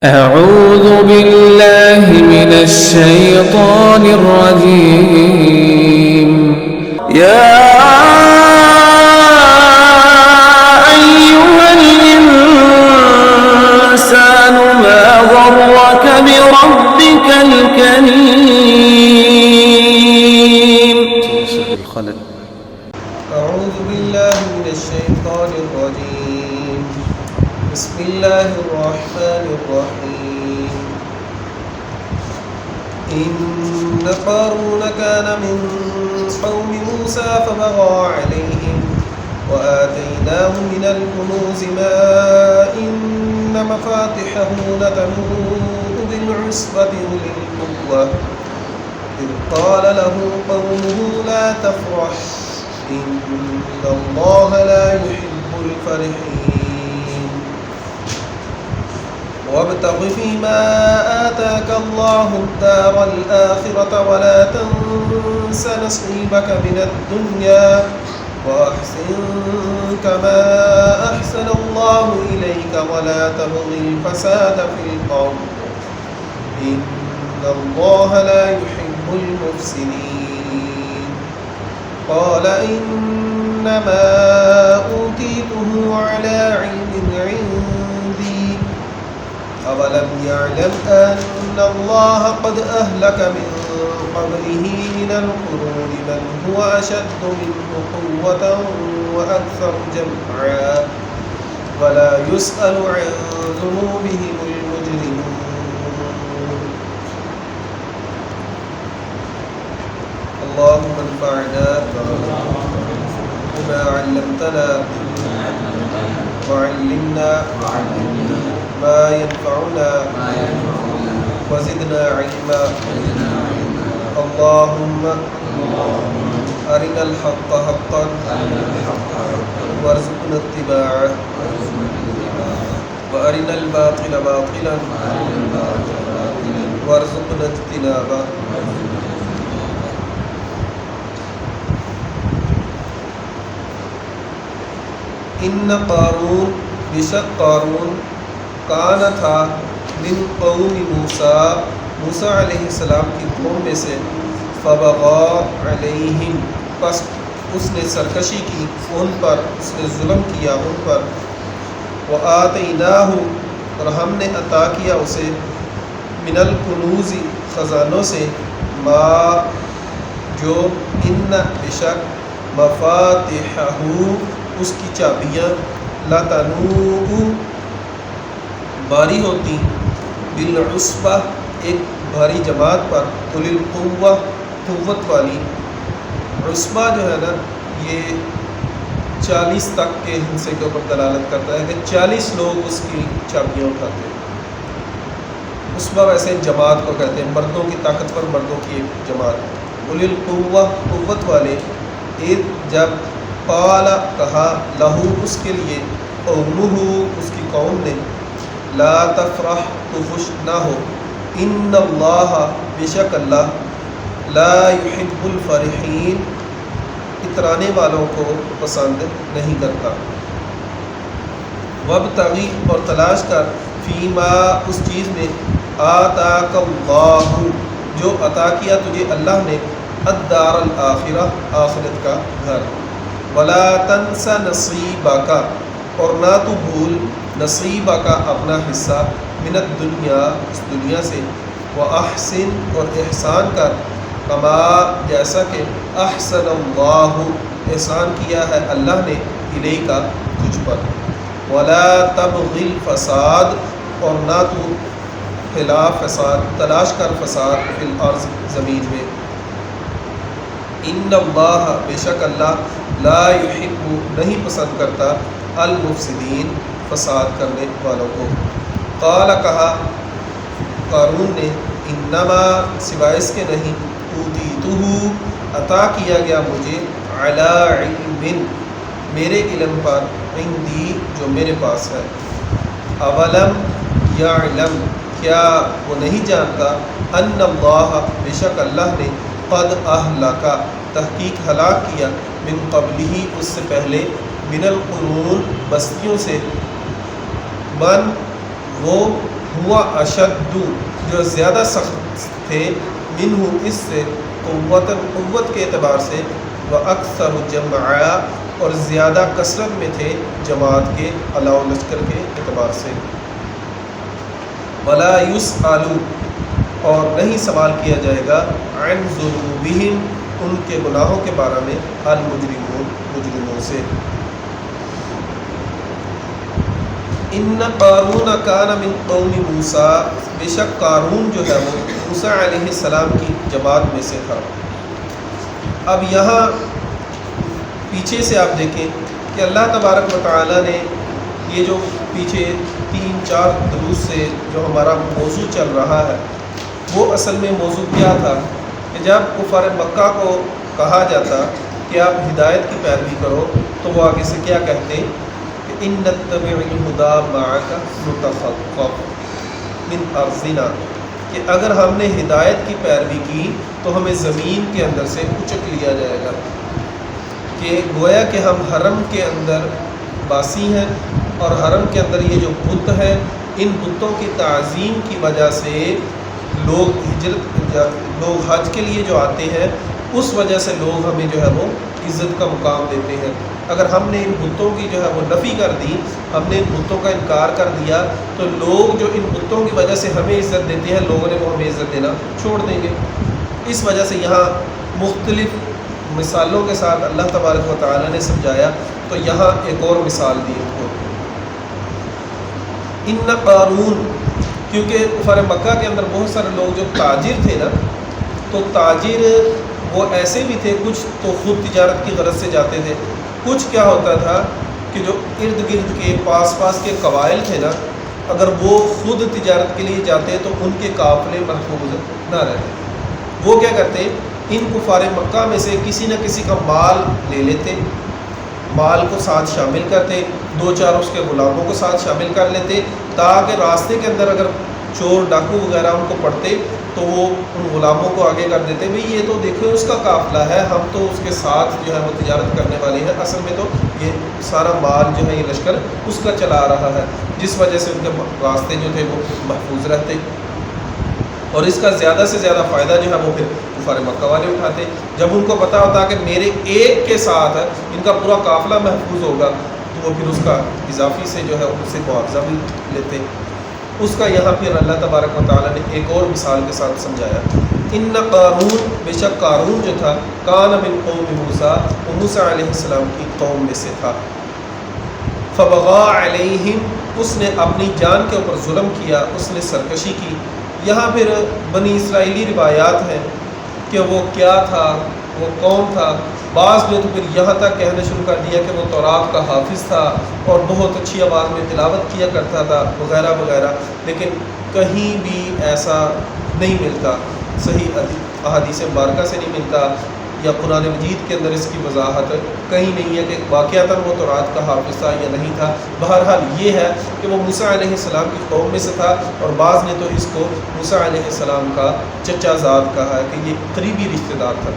أعوذ بالله من الشيطان الرجيم يا أيها الإنسان ما غرك بربك الكريم. أعوذ بالله من الشيطان الرجيم. بسم الله الرحمن الرحيم. إن قارون كان من قوم موسى فبغى عليهم وآتيناه من الكنوز ما إن مفاتحه لتنوء بالعصبة أولي القوة إذ قال له قومه لا تفرح إن الله لا يحب الفرحين وابتغ فيما آتاك الله الدار الآخرة ولا تنس نصيبك من الدنيا وأحسن كما أحسن الله إليك ولا تبغ الفساد في الأرض إن الله لا يحب المفسدين قال إنما أوتيته على علم عندي أولم يعلم أن الله قد أهلك من قبله من القرون من هو أشد منه قوة وأكثر جمعا ولا يسأل عن ذنوبهم المجرمون. اللهم انفعنا بما علمتنا وعلمنا ما ينفعنا وزدنا علما. اللهم أرنا الحق حقا وارزقنا اتباعه وأرنا الباطل باطلا وارزقنا اجتنابه. ان قارون بشک قارون کان تھا من قوم موسیٰ موسیٰ علیہ السلام کی قوم میں سے فبغى علیہم پس اس نے سرکشی کی ان پر اس نے ظلم کیا ان پر وآتیناہ اور ہم نے عطا کیا اسے من الکنوز خزانوں سے ما جو ان بشک مفاتحہ اس کی چابیاں لا تنوء باری ہوتی بالعصبہ ایک بھاری جماعت پر اولي القوة قوت والی. عصبہ جو ہے نا یہ 40 تک کے ہندسے کے اوپر دلالت کرتا ہے کہ 40 لوگ اس کی چابیاں اٹھاتے ہیں. عصبہ ویسے جماعت کو کہتے ہیں، مردوں کی طاقتور مردوں کی ایک جماعت. اولي القوة قوت والے. اذ جب قال کہا لہو اس کے لیے قومہ اس کی قوم نے لا تفرح تو خوش نہ ہو ان اللہ بشک اللہ لا يحب الفرحین اترانے والوں کو پسند نہیں کرتا. وابتغی اور تلاش کر فیما اس چیز میں آتاک اللہ جو عطا کیا تجھے اللہ نے الدار الآخرہ آخرت کا گھر. ولا تنس نصیبک اور نہ تو بھول نصیبک اپنا حصہ من الدنیا اس دنیا سے. واحسن اور احسان کر کما جیسا کہ احسن اللہ احسان کیا ہے اللہ نے الیک تجھ پر. ولا تبغی الفساد اور نہ تو پھیلا فساد تلاش کر فساد فی الارض زمین میں. ان اللہ بے شک اللہ لا یحب نہیں پسند کرتا المفسدین فساد کرنے والوں کو. قال کہا قارون نے انما سوائے اس کے نہیں اوتیتہ عطا کیا گیا مجھے علی علم میرے علم پر عندی جو میرے پاس ہے. اولم یعلم کیا وہ نہیں جانتا ان اللہ بے شک اللہ نے قد اہلک تحقیق ہلاک کیا من قبلہ اس سے پہلے من القرون بستیوں سے من وہ ہوا اشد جو زیادہ سخت تھے منہ اس سے قوت کے اعتبار سے و اکثر جمعا اور زیادہ کثرت میں تھے جماعت کے علاوہ لشکر کے اعتبار سے ولا یسألوا اور نہیں سوال کیا جائے گا عن ذنوبہم ان کے گناہوں کے بارے میں مجرموں سے ان قارون کان من قوم موسیٰ بے شک قارون جو ہے وہ موسیٰ علیہ السلام کی جماعت میں سے تھا۔ اب یہاں پیچھے سے آپ دیکھیں کہ اللہ تبارک و تعالیٰ نے یہ جو پیچھے 3-4 دروس سے جو ہمارا موضوع چل رہا ہے وہ اصل میں موضوع کیا تھا کہ جب کفار مکہ کو کہا جاتا کہ آپ ہدایت کی پیروی کرو تو وہ آگے سے کیا کہتے کہ ان نتبع الہدی معک نتخطف من ارضنا کہ اگر ہم نے ہدایت کی پیروی کی تو ہمیں زمین کے اندر سے اچک لیا جائے گا، کہ گویا کہ ہم حرم کے اندر باسی ہیں اور حرم کے اندر یہ جو بت ہے ان بتوں کی تعظیم کی وجہ سے لوگ حج کے لیے جو آتے ہیں اس وجہ سے لوگ ہمیں جو ہے وہ عزت کا مقام دیتے ہیں۔ اگر ہم نے ان بتوں کی جو ہے وہ نفی کر دی، ہم نے ان بتوں کا انکار کر دیا تو لوگ جو ان بتوں کی وجہ سے ہمیں عزت دیتے ہیں لوگوں نے وہ ہمیں عزت دینا چھوڑ دیں گے۔ اس وجہ سے یہاں مختلف مثالوں کے ساتھ اللہ تبارک و تعالیٰ نے سمجھایا، تو یہاں ایک اور مثال دی ان کو۔ ان قارون کیونکہ کفار مکہ کے اندر بہت سارے لوگ جو تاجر تھے نا، تو تاجر وہ ایسے بھی تھے، کچھ تو خود تجارت کی غرض سے جاتے تھے، کچھ کیا ہوتا تھا کہ جو ارد گرد کے پاس کے قبائل تھے نا، اگر وہ خود تجارت کے لیے جاتے تو ان کے قافلے محفوظ نہ رہتے۔ وہ کیا کرتے، ان کفار مکہ میں سے کسی نہ کسی کا مال لے لیتے، مال کو ساتھ شامل کرتے، 2-4 اس کے غلاموں کو ساتھ شامل کر لیتے، تاکہ راستے کے اندر اگر چور ڈاکو وغیرہ ان کو پڑتے تو وہ ان غلاموں کو آگے کر دیتے، بھئی یہ تو دیکھو اس کا قافلہ ہے، ہم تو اس کے ساتھ جو ہے وہ تجارت کرنے والے ہیں، اصل میں تو یہ سارا مال جو ہے یہ لشکر اس کا چلا رہا ہے، جس وجہ سے ان کے راستے جو تھے وہ محفوظ رہتے، اور اس کا زیادہ سے زیادہ فائدہ جو ہے وہ پھر کفار مکہ والے اٹھاتے۔ جب ان کو پتہ ہوتا کہ میرے ایک کے ساتھ ان کا پورا قافلہ محفوظ ہوگا تو وہ پھر اس کا اضافی سے جو ہے ان سے معاوضہ بھی لیتے۔ اس کا یہاں پھر اللہ تبارک و تعالیٰ نے ایک اور مثال کے ساتھ سمجھایا۔ ان قارون بے شک قارون جو تھا کان من قوم موسیٰ وہ موسیٰ علیہ السلام کی قوم میں سے تھا۔ فبغى علیہم اس نے اپنی جان کے اوپر ظلم کیا، اس نے سرکشی کی۔ یہاں پھر بنی اسرائیلی روایات ہیں کہ وہ کیا تھا، وہ کون تھا، بعض نے تو پھر یہاں تک کہنا شروع کر دیا کہ وہ تورات کا حافظ تھا اور بہت اچھی آواز میں تلاوت کیا کرتا تھا وغیرہ وغیرہ، لیکن کہیں بھی ایسا نہیں ملتا، صحیح احادیث مبارکہ سے نہیں ملتا، یا قرآن مجید کے اندر اس کی وضاحت کہیں نہیں ہے کہ واقعتاً وہ تورات کا حافظ تھا یا نہیں تھا۔ بہرحال یہ ہے کہ وہ موسیٰ علیہ السلام کی قوم میں سے تھا، اور بعض نے تو اس کو موسیٰ علیہ السلام کا چچا زاد کہا ہے کہ یہ قریبی رشتہ دار تھا۔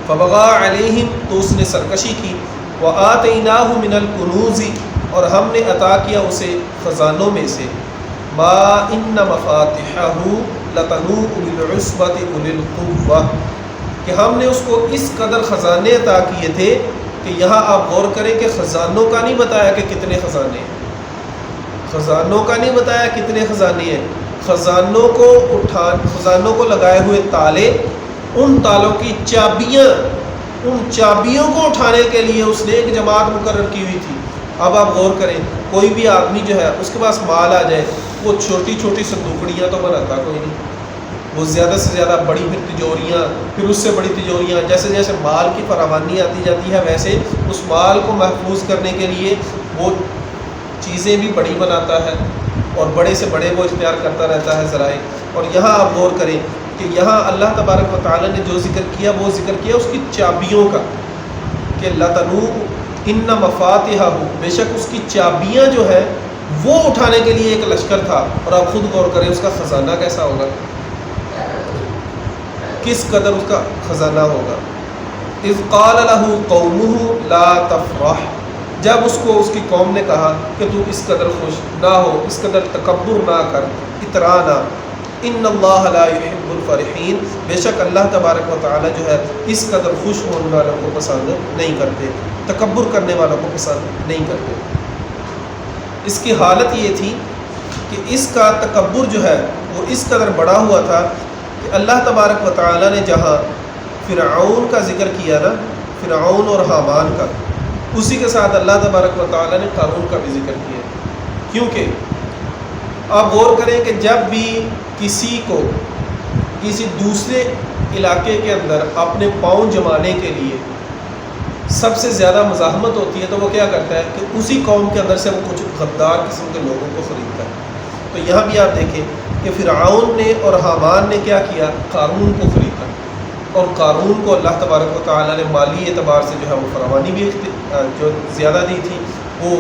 فبغى علیہم تو اس نے سرکشی کی، وآتیناہ من الکنوز اور ہم نے عطا کیا اسے خزانوں میں سے، ما ان مفاتحہ لتنوء بالعصبۃ اولي القوہ کہ ہم نے اس کو اس قدر خزانے عطا کیے تھے کہ یہاں آپ غور کریں کہ خزانوں کا نہیں بتایا کہ کتنے خزانے ہیں، خزانوں کا نہیں بتایا کتنے خزانے ہیں، خزانوں کو لگائے ہوئے تالے، ان تالوں کی چابیاں، ان چابیوں کو اٹھانے کے لیے اس نے ایک جماعت مقرر کی ہوئی تھی۔ اب آپ غور کریں، کوئی بھی آدمی جو ہے اس کے پاس مال آ جائے، وہ چھوٹی چھوٹی صندوقڑیاں تو بناتا کوئی نہیں، وہ زیادہ سے زیادہ بڑی پھر تجوریاں، پھر اس سے بڑی تجوریاں، جیسے جیسے مال کی فراوانی آتی جاتی ہے ویسے اس مال کو محفوظ کرنے کے لیے وہ چیزیں بھی بڑی بناتا ہے اور بڑے سے بڑے وہ اختیار کرتا رہتا ہے ذرائع۔ اور یہاں آپ غور کریں کہ یہاں اللہ تبارک و تعالیٰ نے جو ذکر کیا وہ ذکر کیا اس کی چابیوں کا، کہ لتنوء ان مفاتحہ بے شک اس کی چابیاں جو ہے وہ اٹھانے کے لیے ایک لشکر تھا، اور آپ خود غور کریں اس کا خزانہ کیسا ہوگا، کس قدر اس کا خزانہ ہوگا۔ اذ قال له قومه لا تفرح جب اس کو اس کی قوم نے کہا کہ تو اس قدر خوش نہ ہو، اس قدر تکبر نہ کر، اترا نہ، ان اللہ لا يحب الفرحین، بے شک اللہ تبارک و تعالی جو ہے اس قدر خوش ہونے والوں کو پسند نہیں کرتے، تکبر کرنے والوں کو پسند نہیں کرتے۔ اس کی حالت یہ تھی کہ اس کا تکبر جو ہے وہ اس قدر بڑا ہوا تھا کہ اللہ تبارک و تعالی نے جہاں فرعون کا ذکر کیا نا، فرعون اور حامان کا، اسی کے ساتھ اللہ تبارک و تعالی نے قارون کا بھی ذکر کیا، کیونکہ آپ غور کریں کہ جب بھی کسی کو کسی دوسرے علاقے کے اندر اپنے پاؤں جمانے کے لیے سب سے زیادہ مزاحمت ہوتی ہے تو وہ کیا کرتا ہے کہ اسی قوم کے اندر سے وہ کچھ غدار قسم کے لوگوں کو خریدتا ہے۔ تو یہاں بھی آپ دیکھیں کہ فرعون نے اور حامان نے کیا کیا، قارون کو خریدا، اور قارون کو اللہ تبارک و تعالیٰ نے مالی اعتبار سے جو ہے وہ فراوانی بھی جو زیادہ دی تھی، وہ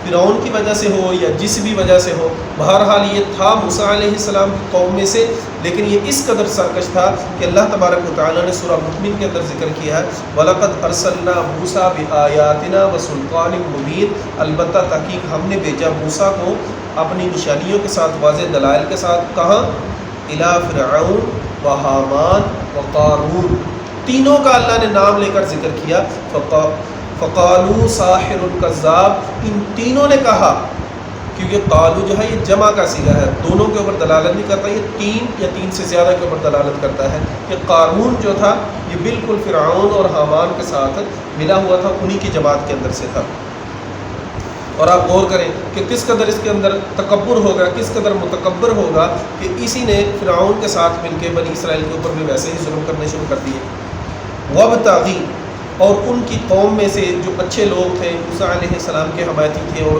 فرعون کی وجہ سے ہو یا جس بھی وجہ سے ہو، بہرحال یہ تھا موسیٰ علیہ السلام کی قوم میں سے، لیکن یہ اس قدر سرکش تھا کہ اللہ تبارک و تعالیٰ نے سورہ مؤمن کے اندر ذکر کیا ہے وَلَقَدْ أَرْسَلْنَا مُوسَىٰ بِآيَاتِنَا وَسُلْطَانٍ مُبِينٍ، البتہ تحقیق ہم نے بھیجا موسیٰ کو اپنی نشانیوں کے ساتھ، واضح دلائل کے ساتھ، کہاں؟ اِلَىٰ فِرْعَوْنَ وَحَامَانَ وَقَارُونَ، تینوں کا اللہ نے نام لے کر ذکر کیا، فقالوا ساحر کذاب، ان تینوں نے کہا، کیونکہ قالو جو ہے یہ جمع کا صیغہ ہے، دونوں کے اوپر دلالت نہیں کرتا، یہ تین یا تین سے زیادہ کے اوپر دلالت کرتا ہے کہ قارون جو تھا یہ بالکل فرعون اور حامان کے ساتھ ملا ہوا تھا، انہی کی جماعت کے اندر سے تھا۔ اور آپ غور کریں کہ کس قدر اس کے اندر تکبر ہوگا، کس قدر متکبر ہوگا کہ اسی نے فرعون کے ساتھ مل کے بنی اسرائیل کے اوپر بھی ویسے ہی ظلم کرنے شروع کر دیے۔ وابتغی، اور ان کی قوم میں سے جو اچھے لوگ تھے، موسیٰ علیہ السلام کے حمایتی تھے، اور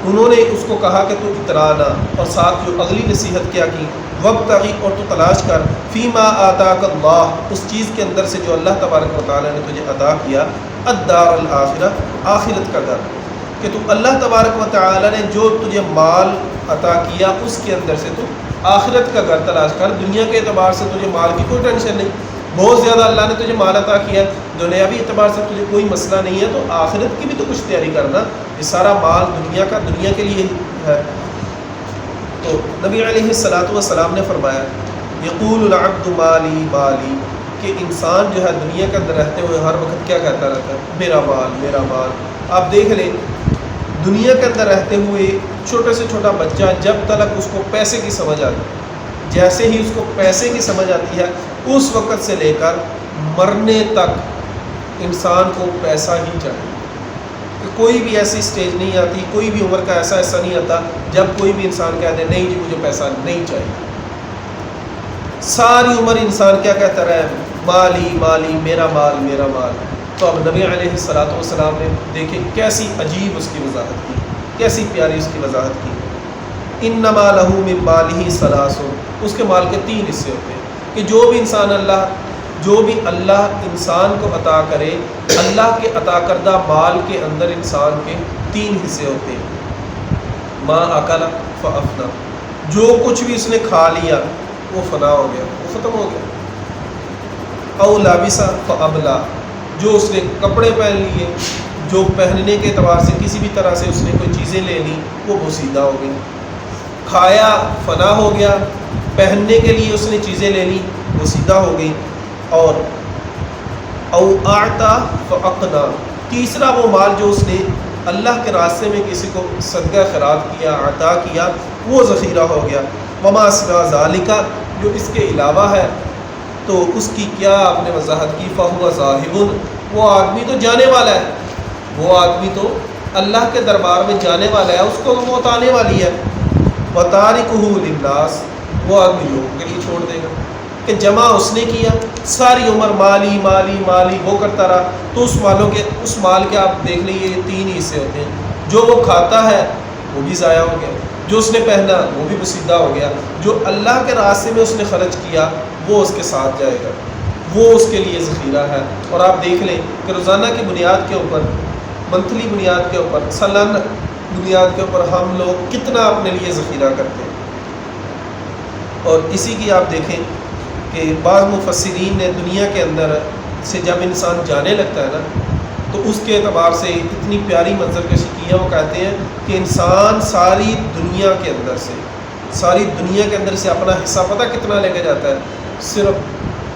انہوں نے اس کو کہا کہ تو اترانا، اور ساتھ جو اگلی نصیحت کیا کی، وابتغی، اور تو تلاش کر، فیما آتاک اللہ، اس چیز کے اندر سے جو اللہ تبارک و تعالی نے تجھے عطا کیا، الدار الآخرہ، آخرت کا گھر، کہ تو اللہ تبارک و تعالی نے جو تجھے مال عطا کیا اس کے اندر سے تو آخرت کا گھر تلاش کر، دنیا کے اعتبار سے تجھے مال کی کوئی ٹینشن نہیں، بہت زیادہ اللہ نے تجھے مال عطا کیا، دنیاوی اعتبار سے تجھے کوئی مسئلہ نہیں ہے، تو آخرت کی بھی تو کچھ تیاری کرنا، یہ سارا مال دنیا کا دنیا کے لیے ہے۔ تو نبی علیہ السلام نے فرمایا یقول العبد مالی مالی، کہ انسان جو ہے دنیا کے اندر رہتے ہوئے ہر وقت کیا کہتا رہتا ہے، میرا مال میرا مال۔ آپ دیکھ لیں دنیا کے اندر رہتے ہوئے چھوٹے سے چھوٹا بچہ جب تک اس کو پیسے کی سمجھ آتی، جیسے ہی اس کو پیسے کی سمجھ آتی ہے اس وقت سے لے کر مرنے تک انسان کو پیسہ ہی چاہیے، کہ کوئی بھی ایسی سٹیج نہیں آتی، کوئی بھی عمر کا ایسا حصہ نہیں آتا جب کوئی بھی انسان کہتے نہیں جی مجھے پیسہ نہیں چاہیے۔ ساری عمر انسان کیا کہتا رہے، مالی مالی، میرا مال میرا مال۔ تو اب نبی علیہ السلام نے دیکھیں کیسی عجیب اس کی وضاحت کی، کیسی پیاری اس کی وضاحت کی، انما لہ من مالہ ثلاث، اس کے مال کے تین حصے ہوتے ہیں، کہ جو بھی اللہ انسان کو عطا کرے، اللہ کے عطا کردہ مال کے اندر انسان کے تین حصے ہوتے ہیں، ما اکل فافنا، جو کچھ بھی اس نے کھا لیا وہ فنا ہو گیا، وہ ختم ہو گیا، او لابسا فابلا، جو اس نے کپڑے پہن لیے، جو پہننے کے اعتبار سے کسی بھی طرح سے اس نے کوئی چیزیں لے لی وہ بوسیدہ ہو گئی، کھایا فنا ہو گیا، پہننے کے لیے اس نے چیزیں لے لی وہ سیدھا ہو گئی، اور او اعطا فاقنا، تیسرا وہ مال جو اس نے اللہ کے راستے میں کسی کو صدقہ خیرات کیا، عطا کیا، وہ ذخیرہ ہو گیا، وما سوا ذالک، جو اس کے علاوہ ہے تو اس کی کیا آپ نے وضاحت کی، فہو ذاہب، وہ آدمی تو جانے والا ہے، وہ آدمی تو اللہ کے دربار میں جانے والا ہے، اس کو موت آنے والی ہے، وتارکہ للناس، وہ آدمی لوگوں کے لیے چھوڑ دے گا، کہ جمع اس نے کیا ساری عمر مالی مالی مالی وہ کرتا رہا، تو اس مال کے آپ دیکھ لیجیے یہ تین حصے ہوتے ہیں، جو وہ کھاتا ہے وہ بھی ضائع ہو گیا، جو اس نے پہنا وہ بھی بسیدہ ہو گیا، جو اللہ کے راستے میں اس نے خرچ کیا وہ اس کے ساتھ جائے گا، وہ اس کے لیے ذخیرہ ہے۔ اور آپ دیکھ لیں کہ روزانہ کی بنیاد کے اوپر، منتھلی بنیاد کے اوپر، سالانہ بنیاد کے اوپر ہم لوگ کتنا اپنے لیے ذخیرہ کرتے ہیں، اور اسی کی آپ دیکھیں کہ بعض مفسرین نے دنیا کے اندر سے جب انسان جانے لگتا ہے نا تو اس کے اعتبار سے اتنی پیاری منظر کشی کی ہے. وہ کہتے ہیں کہ انسان ساری دنیا کے اندر سے اپنا حصہ پتہ کتنا لے کے جاتا ہے؟ صرف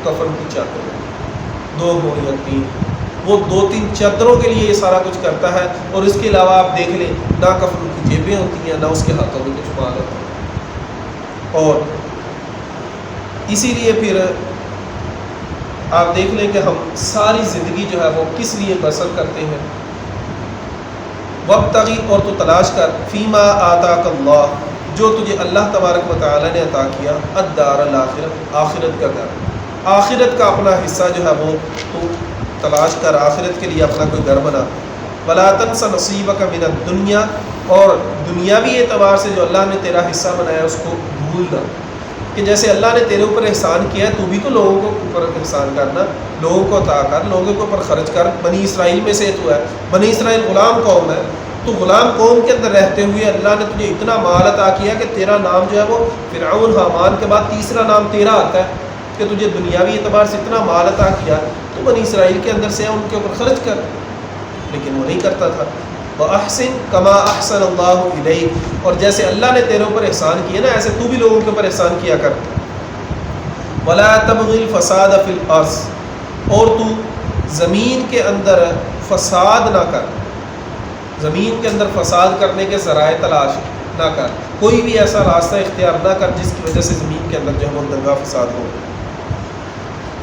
کفن کی چادر، 2 ہو یا 3، وہ 2-3 چادروں کے لیے یہ سارا کچھ کرتا ہے. اور اس کے علاوہ آپ دیکھ لیں نہ کفن کی جیبیں ہوتی ہیں، نہ اس کے ہاتھوں میں کچھ مال ہوتا ہے. اور اسی لیے پھر آپ دیکھ لیں کہ ہم ساری زندگی جو ہے وہ کس لیے بسر کرتے ہیں. وابتغی، اور تو تلاش کر، فیما آتاک اللہ، جو تجھے اللہ تبارک و تعالی نے عطا کیا، الدار الآخرہ، آخرت کا گھر، آخرت کا اپنا حصہ جو ہے وہ تو تلاش کر، آخرت کے لیے اپنا کوئی گھر بنا. ولا تنس نصیبک من الدنیا، اور دنیاوی اعتبار سے جو اللہ نے تیرا حصہ بنایا اس کو بھولنا، کہ جیسے اللہ نے تیرے اوپر احسان کیا ہے تو بھی تو لوگوں کو اوپر احسان کرنا، لوگوں کو عطا کر، لوگوں کے اوپر خرچ کر. بنی اسرائیل میں سے تو ہے، بنی اسرائیل غلام قوم ہے، تو غلام قوم کے اندر رہتے ہوئے اللہ نے تجھے اتنا مال عطا کیا کہ تیرا نام جو ہے وہ فرعون حامان کے بعد تیسرا نام تیرا آتا ہے، کہ تجھے دنیاوی اعتبار سے اتنا مال عطا کیا تو بنی اسرائیل کے اندر سے ان کے اوپر خرچ کر. لیکن وہ نہیں کرتا تھا. وَأَحْسِن كَمَا أَحْسَنَ اللَّهُ إِلَيْكَ، اور جیسے اللہ نے تیرے اوپر احسان کیا نا ایسے تو بھی لوگوں کے اوپر احسان کیا کر. وَلَا تَبْغِ الْفَسَادَ فِي الْأَرْضِ، اور تو زمین کے اندر فساد نہ کر، زمین کے اندر فساد کرنے کے ذرائع تلاش نہ کر، کوئی بھی ایسا راستہ اختیار نہ کر جس کی وجہ سے زمین کے اندر جو ہے وہ دنگا فساد ہو.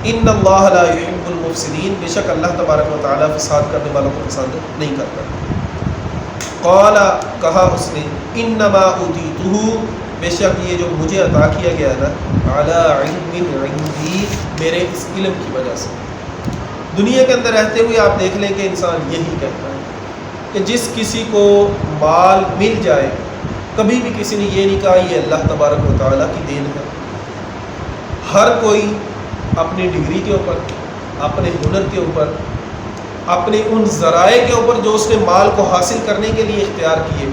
ان اللہ لا يحب المفسدین، بے شک اللہ تبارک و تعالیٰ فساد کرنے والوں کو پسند نہیں کرتا. قال، کہا اس نے، انما اوتیتہ، بے شک یہ جو مجھے عطا کیا گیا نا، علی علم عندی، میرے اس علم کی وجہ سے. دنیا کے اندر رہتے ہوئے آپ دیکھ لیں کہ انسان یہی کہتا ہے کہ جس کسی کو مال مل جائے، کبھی بھی کسی نے یہ نہیں کہا یہ اللہ تبارک و تعالیٰ کی دین ہے. ہر کوئی اپنی ڈگری کے اوپر، اپنے ہنر کے اوپر، اپنے ان ذرائع کے اوپر جو اس نے مال کو حاصل کرنے کے لیے اختیار کیے،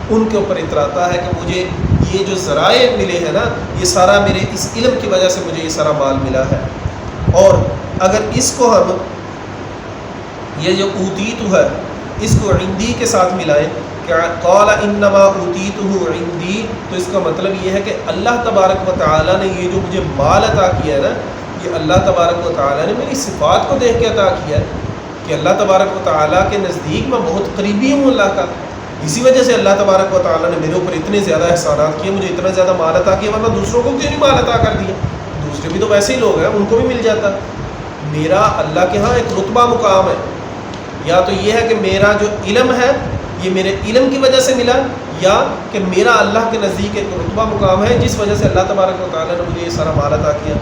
ان کے اوپر اتراتا ہے کہ مجھے یہ جو ذرائع ملے ہیں نا، یہ سارا میرے اس علم کی وجہ سے مجھے یہ سارا مال ملا ہے. اور اگر اس کو ہم یہ جو اوتیت ہے اس کو عندی کے ساتھ ملائیں کہ قال انما اوتیتہ عندی، تو اس کا مطلب یہ ہے کہ اللہ تبارک و تعالیٰ نے یہ جو مجھے مال عطا کیا ہے نا، یہ اللہ تبارک و تعالیٰ نے میری صفات کو دیکھ کے عطا کیا ہے کہ اللہ تبارک و تعالیٰ کے نزدیک میں بہت قریبی ہوں اللہ کا، اسی وجہ سے اللہ تبارک و تعالیٰ نے میرے اوپر اتنے زیادہ احسانات کیے، مجھے اتنا زیادہ مال عطا کیا، ورنہ دوسروں کو کیوں نہیں مال عطا کر دیا؟ دوسرے بھی تو ویسے ہی لوگ ہیں، ان کو بھی مل جاتا. میرا اللہ کے ہاں ایک رتبہ مقام ہے، یا تو یہ ہے کہ میرا جو علم ہے یہ میرے علم کی وجہ سے ملا، یا کہ میرا اللہ کے نزدیک ایک رتبہ مقام ہے جس وجہ سے اللہ تبارک و تعالیٰ نے مجھے یہ سارا مال عطا کیا.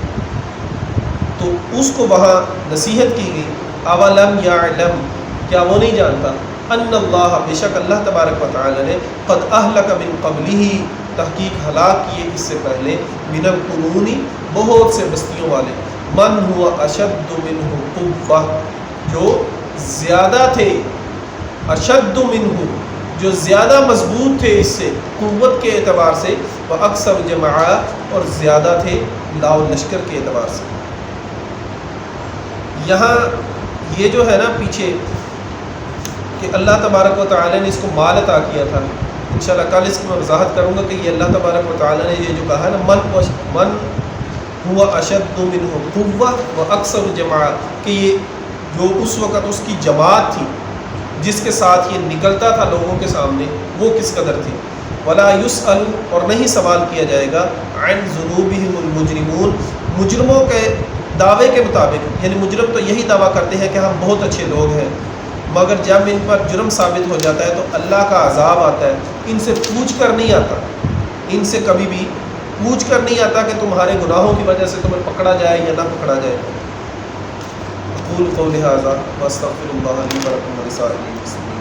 تو اس کو وہاں نصیحت کی گئی، اولم یعلم، کیا وہ نہیں جانتا، ان اللہ، بے شک اللہ تبارک و تعالیٰ نے قد اہلک من قبلہ، تحقیق ہلاک کیے اس سے پہلے، من القرون، بہت سے بستیوں والے، من ہوا اشد منہ قوہ، جو زیادہ تھے، اشد منہ، جو زیادہ مضبوط تھے اس سے قوت کے اعتبار سے، وہ اکثر جماعہ، اور زیادہ تھے لاؤ لشکر کے اعتبار سے. یہاں یہ جو ہے نا پیچھے کہ اللہ تبارک و تعالیٰ نے اس کو مال عطا کیا تھا، انشاءاللہ کل اس کی میں وضاحت کروں گا کہ یہ اللہ تبارک و تعالیٰ نے یہ جو کہا ہے نا، من ہوا اشد منہ قوہ و اکثر جماعہ، کہ یہ جو اس وقت اس کی جماعت تھی جس کے ساتھ یہ نکلتا تھا لوگوں کے سامنے، وہ کس قدر تھی. ولا یسأل، اور نہیں سوال کیا جائے گا، عن ذنوبہم المجرمون، مجرموں کے دعوے کے مطابق، یعنی مجرم تو یہی دعویٰ کرتے ہیں کہ ہم بہت اچھے لوگ ہیں، مگر جب ان پر جرم ثابت ہو جاتا ہے تو اللہ کا عذاب آتا ہے. ان سے پوچھ کر نہیں آتا، ان سے کبھی بھی پوچھ کر نہیں آتا کہ تمہارے گناہوں کی وجہ سے تمہیں پکڑا جائے یا نہ پکڑا جائے. اقول قولی ھذا واستغفر اللہ لی ولکم ولسائر المسلمین.